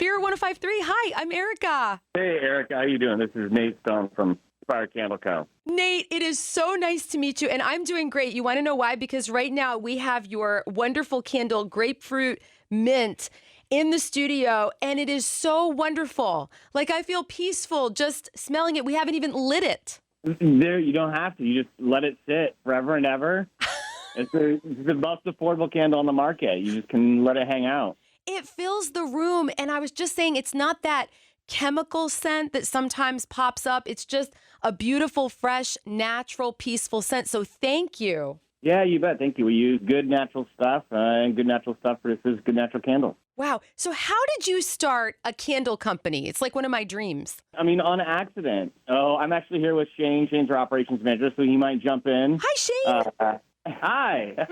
Spir 105.3. Hi, I'm Erica. Hey, Erica, how you doing? This is Nate Stone from Spir Candle Co. Nate, it is so nice to meet you, and I'm doing great. You want to know why? Because right now we have your wonderful candle, Grapefruit Mint, in the studio, and it is so wonderful. Like, I feel peaceful just smelling it. We haven't even lit it. There, you don't have to. You just let it sit forever and ever. It's the most affordable candle on the market. You just can let it hang out. It fills the room, and I was just saying it's not that chemical scent that sometimes pops up. It's just a beautiful, fresh, natural, peaceful scent. So thank you. Yeah, you bet. Thank you. We use good natural stuff, and good natural stuff produces good natural candles. Wow. So how did you start a candle company? It's like one of my dreams. I mean, on accident. Oh, I'm actually here with Shane. Shane's our operations manager, so he might jump in. Hi, Shane. Hi.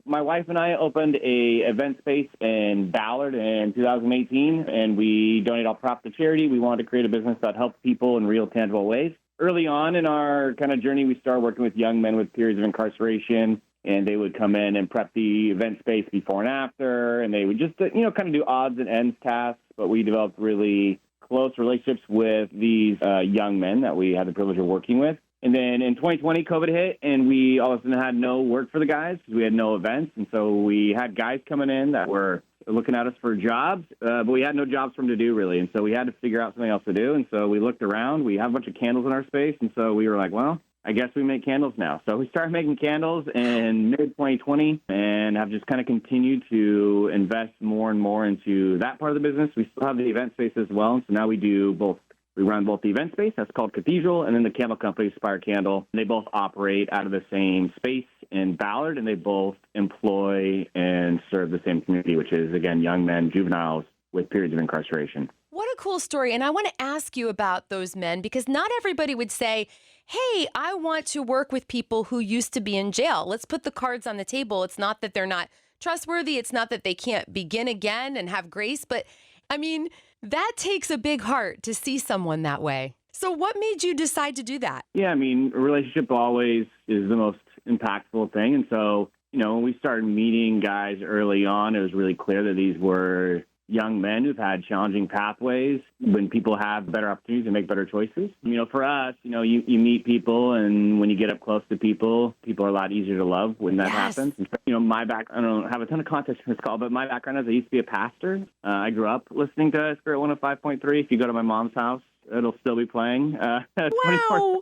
My wife and I opened a event space in Ballard in 2018, and we donate all profit to charity. We wanted to create a business that helps people in real, tangible ways. Early on in our kind of journey, we started working with young men with periods of incarceration, and they would come in and prep the event space before and after, and they would just, kind of do odds and ends tasks. But we developed really close relationships with these young men that we had the privilege of working with. And then in 2020, COVID hit, and we all of a sudden had no work for the guys because we had no events. And so we had guys coming in that were looking at us for jobs, but we had no jobs for them to do, really. And so we had to figure out something else to do. And so we looked around. We have a bunch of candles in our space. And so we were like, well, I guess we make candles now. So we started making candles in mid-2020 and have just kind of continued to invest more and more into that part of the business. We still have the event space as well. And so now we do both. We run both the event space, that's called Cathedral, and then the candle company, Spir Candle. They both operate out of the same space in Ballard, and they both employ and serve the same community, which is, again, young men, juveniles with periods of incarceration. What a cool story. And I want to ask you about those men, because not everybody would say, hey, I want to work with people who used to be in jail. Let's put the cards on the table. It's not that they're not trustworthy. It's not that they can't begin again and have grace. But, I mean, that takes a big heart to see someone that way. So what made you decide to do that? Yeah, I mean, a relationship always is the most impactful thing. And so, when we started meeting guys early on, it was really clear that these were young men who've had challenging pathways. When people have better opportunities to make better choices. For us, you meet people, and when you get up close to people, people are a lot easier to love when that happens. And so, my background, I don't have a ton of context in this call, but my background is I used to be a pastor. I grew up listening to Spir 105.3. If you go to my mom's house, it'll still be playing. Wow.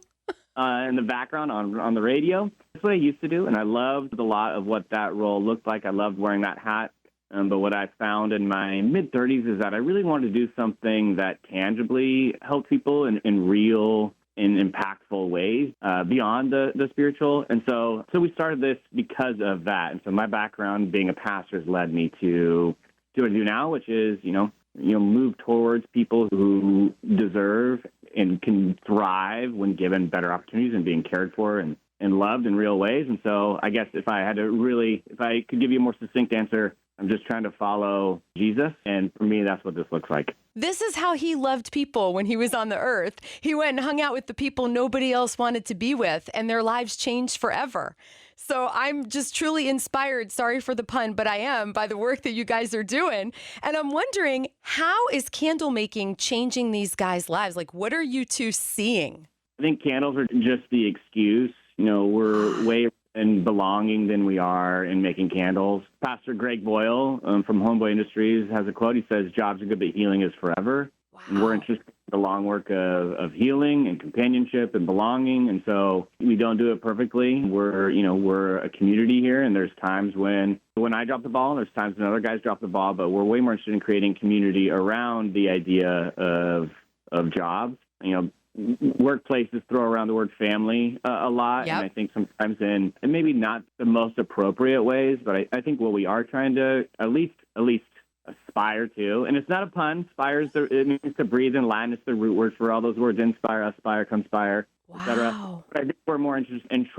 In the background on the radio. That's what I used to do, and I loved a lot of what that role looked like. I loved wearing that hat. But what I found in my mid-30s is that I really wanted to do something that tangibly helped people in real and impactful ways beyond the spiritual. And so we started this because of that. And so my background being a pastor has led me to what I do now, which is, move towards people who deserve and can thrive when given better opportunities and being cared for and loved in real ways. And so I guess if I could give you a more succinct answer, I'm just trying to follow Jesus, and for me, that's what this looks like. This is how he loved people when he was on the earth. He went and hung out with the people nobody else wanted to be with, and their lives changed forever. So I'm just truly inspired, sorry for the pun, but I am, by the work that you guys are doing. And I'm wondering, how is candle making changing these guys' lives? Like, what are you two seeing? I think candles are just the excuse. We're way in belonging than we are in making candles. Pastor Greg Boyle from Homeboy Industries has a quote. He says, jobs are good, but healing is forever. Wow. And we're interested in the long work of healing and companionship and belonging. And so we don't do it perfectly. We're a community here, and there's times when I drop the ball, and there's times when other guys drop the ball, but we're way more interested in creating community around the idea of jobs. Workplaces throw around the word family a lot, Yep. And I think sometimes in maybe not the most appropriate ways, but I think what we are trying to at least aspire to, and it's not a pun. It means to breathe in Latin. It's the root word for all those words: inspire, aspire, conspire, etc. Wow. But I think we're more interested in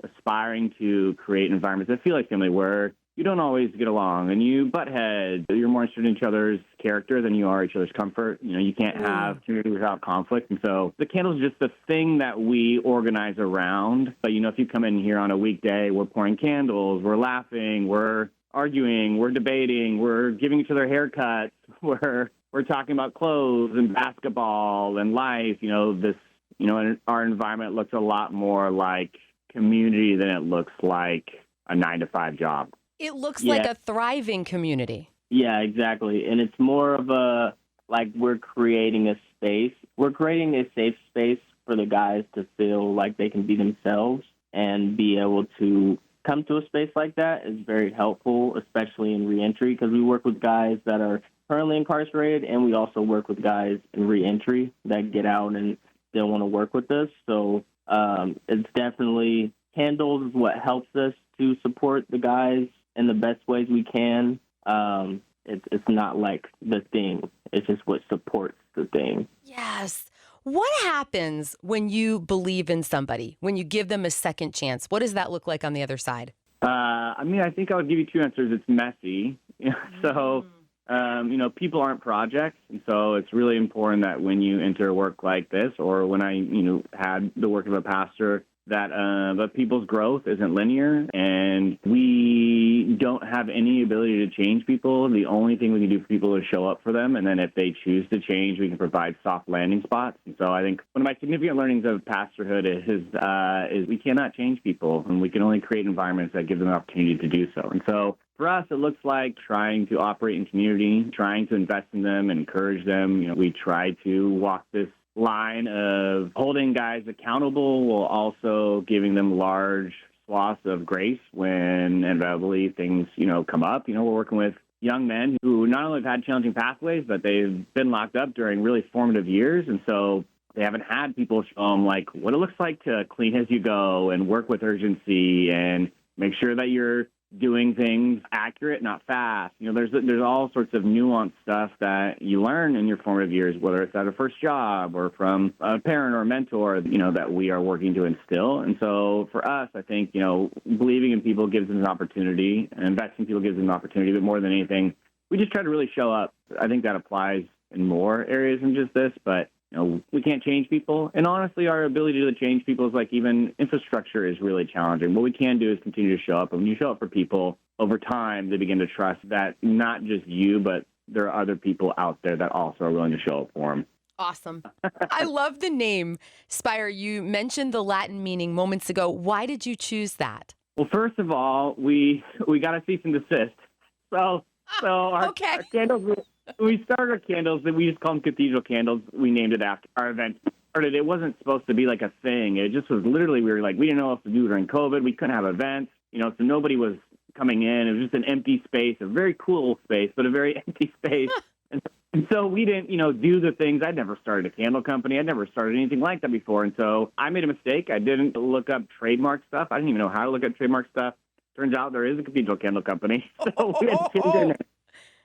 aspiring to create environments that feel like family, where you don't always get along and you butt heads. You're more interested in each other's character than you are each other's comfort. You can't have community without conflict. And so the candle is just the thing that we organize around. But, if you come in here on a weekday, we're pouring candles, we're laughing, we're arguing, we're debating, we're giving each other haircuts, we're talking about clothes and basketball and life. And our environment looks a lot more like community than it looks like a 9-to-5 job. It looks like a thriving community. Yeah, exactly. And it's more of we're creating a space. We're creating a safe space for the guys to feel like they can be themselves, and be able to come to a space like that is very helpful, especially in reentry, because we work with guys that are currently incarcerated, and we also work with guys in reentry that get out and still want to work with us. So it's definitely Candles is what helps us to support the guys in the best ways we can. It's not like the thing. It's just what supports the thing. Yes. What happens when you believe in somebody, when you give them a second chance? What does that look like on the other side? I think I would give you two answers. It's messy. So, people aren't projects. And so it's really important that when you enter work like this, or when I, had the work of a pastor, that people's growth isn't linear, and we don't have any ability to change people. The only thing we can do for people is show up for them, and then if they choose to change, we can provide soft landing spots. And so I think one of my significant learnings of pastorhood is we cannot change people, and we can only create environments that give them an opportunity to do so. And so for us, it looks like trying to operate in community, trying to invest in them and encourage them. We try to walk this line of holding guys accountable while also giving them large swaths of grace when inevitably things, come up. We're working with young men who not only have had challenging pathways, but they've been locked up during really formative years. And so they haven't had people show them what it looks like to clean as you go and work with urgency and make sure that you're doing things accurate, not fast. There's all sorts of nuanced stuff that you learn in your formative years, whether it's at a first job or from a parent or a mentor, that we are working to instill. And so for us, I think, believing in people gives them an opportunity, and investing in people gives them an opportunity. But more than anything, we just try to really show up. I think that applies in more areas than just this, but we can't change people. And honestly, our ability to change people is even infrastructure is really challenging. What we can do is continue to show up. And when you show up for people, over time, they begin to trust that not just you, but there are other people out there that also are willing to show up for them. Awesome. I love the name Spire. You mentioned the Latin meaning moments ago. Why did you choose that? Well, first of all, we got a cease and desist. So our candles, we started our candles, we just call them cathedral candles. We named it after our event started. It wasn't supposed to be like a thing. It just was literally, we didn't know what to do during COVID. We couldn't have events, so nobody was coming in. It was just an empty space, a very cool space, but a very empty space. And so we didn't, do the things. I'd never started a candle company. I'd never started anything like that before. And so I made a mistake. I didn't look up trademark stuff. I didn't even know how to look up trademark stuff. Turns out there is a cathedral candle company. So we had to change our name.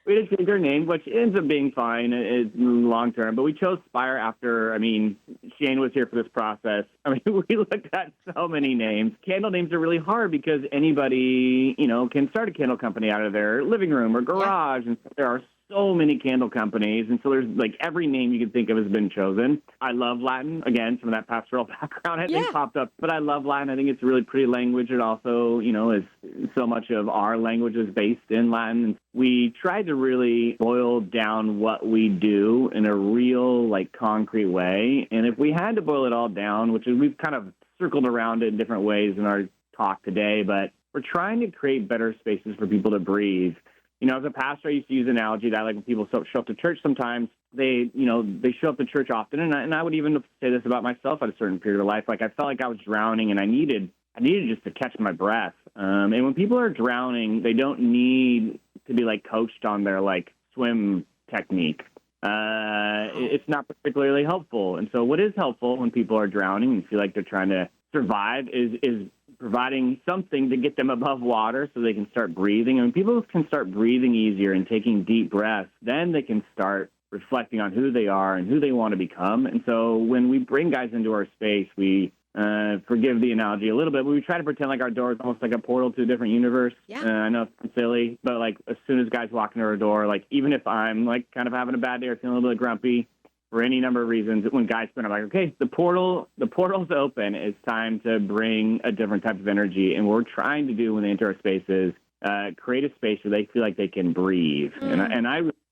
We had to change our name, which ends up being fine long term. But we chose Spire after, Shane was here for this process. We looked at so many names. Candle names are really hard because anybody, can start a candle company out of their living room or garage. Yeah. And there are so many candle companies. And so there's every name you can think of has been chosen. I love Latin. Again, some of that pastoral background I think popped up. But I love Latin. I think it's a really pretty language. It also, is so much of our language is based in Latin. And we tried to really boil down what we do in a real, concrete way. And if we had to boil it all down, which is we've kind of circled around it in different ways in our talk today, but we're trying to create better spaces for people to breathe. As a pastor, I used to use an analogy that when people show up to church sometimes, they show up to church often. And I would even say this about myself at a certain period of life. I felt like I was drowning and I needed just to catch my breath. And when people are drowning, they don't need to be coached on their swim technique. It's not particularly helpful. And so what is helpful when people are drowning and feel like they're trying to survive is providing something to get them above water so they can start breathing. And when people can start breathing easier and taking deep breaths, then they can start reflecting on who they are and who they want to become. And so when we bring guys into our space, we forgive the analogy a little bit, but we try to pretend like our door is almost like a portal to a different universe. Yeah. I know it's silly, but as soon as guys walk into our door, even if I'm kind of having a bad day or feeling a little bit grumpy, for any number of reasons, when guys spin, I'm like, okay, the portal's open. It's time to bring a different type of energy. And what we're trying to do when they enter our spaces create a space where they feel like they can breathe.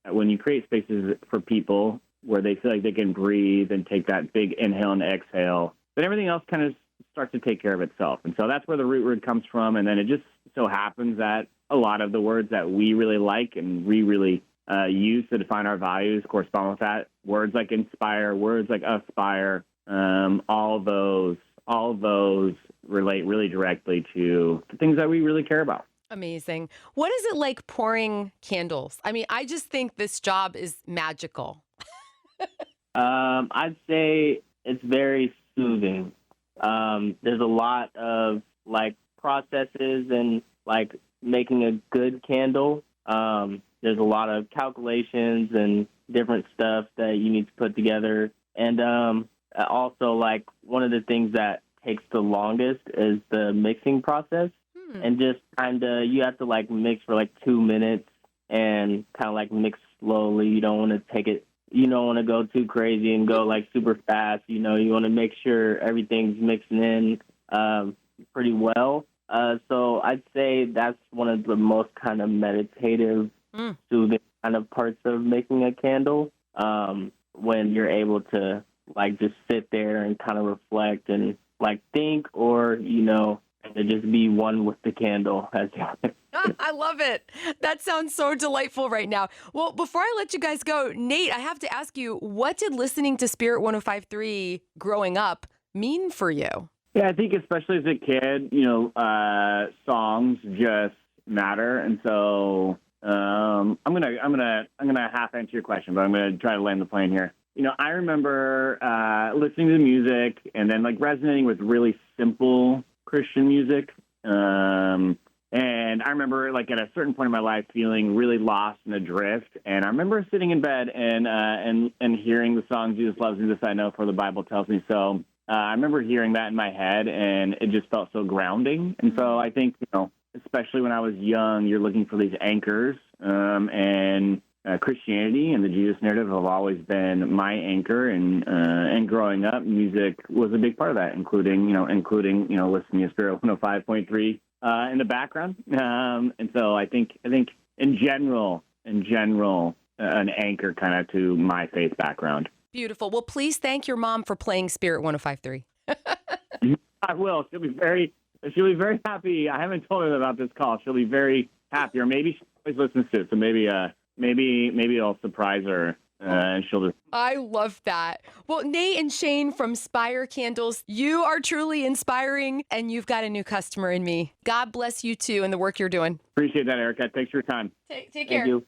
When you create spaces for people where they feel like they can breathe and take that big inhale and exhale, then everything else kind of starts to take care of itself. And so that's where the root word comes from. And then it just so happens that a lot of the words that we really like and we really use to define our values correspond with that. Words like inspire, words like aspire, all those relate really directly to the things that we really care about. Amazing. What is it like pouring candles? I mean, I just think this job is magical. I'd say it's very soothing. There's a lot of like processes and like making a good candle. There's a lot of calculations and different stuff that you need to put together. And also, like, one of the things that takes the longest is the mixing process. And just kind of, you have to, like, mix for, like, 2 minutes and kind of, like, mix slowly. You don't want to take it, you don't want to go too crazy and go, like, super fast. You know, you want to make sure everything's mixing in pretty well. So I'd say that's one of the most kind of meditative, soothing kind of parts of making a candle, when you're able to, like, just sit there and kind of reflect and, like, think or, you know, to just be one with the candle. I love it. That sounds so delightful right now. Well, before I let you guys go, Nate, I have to ask you, what did listening to Spirit 105.3 growing up mean for you? Yeah, I think especially as a kid, you know, songs just matter, and so I'm gonna half answer your question, but I'm gonna try to land the plane here. You know, I remember listening to music and then like resonating with really simple Christian music. And I remember like at a certain point in my life feeling really lost and adrift. And I remember sitting in bed and hearing the song Jesus Loves Me, This I Know, for the Bible Tells Me So. I remember hearing that in my head, and it just felt so grounding. And so I think, you know, especially when I was young, you're looking for these anchors, and Christianity and the Jesus narrative have always been my anchor. And growing up, music was a big part of that, including listening to Spir 105.3 in the background. And so I think in general, an anchor kind of to my faith background. Beautiful. Well, please thank your mom for playing Spirit 105.3. I will. She'll be very happy. I haven't told her about this call. She'll be very happy, or maybe she always listens to it. So maybe it'll surprise her, and she'll just. I love that. Well, Nate and Shane from Spir Candles, you are truly inspiring, and you've got a new customer in me. God bless you too and the work you're doing. Appreciate that, Erica. Thanks for your time. Take care. Thank you.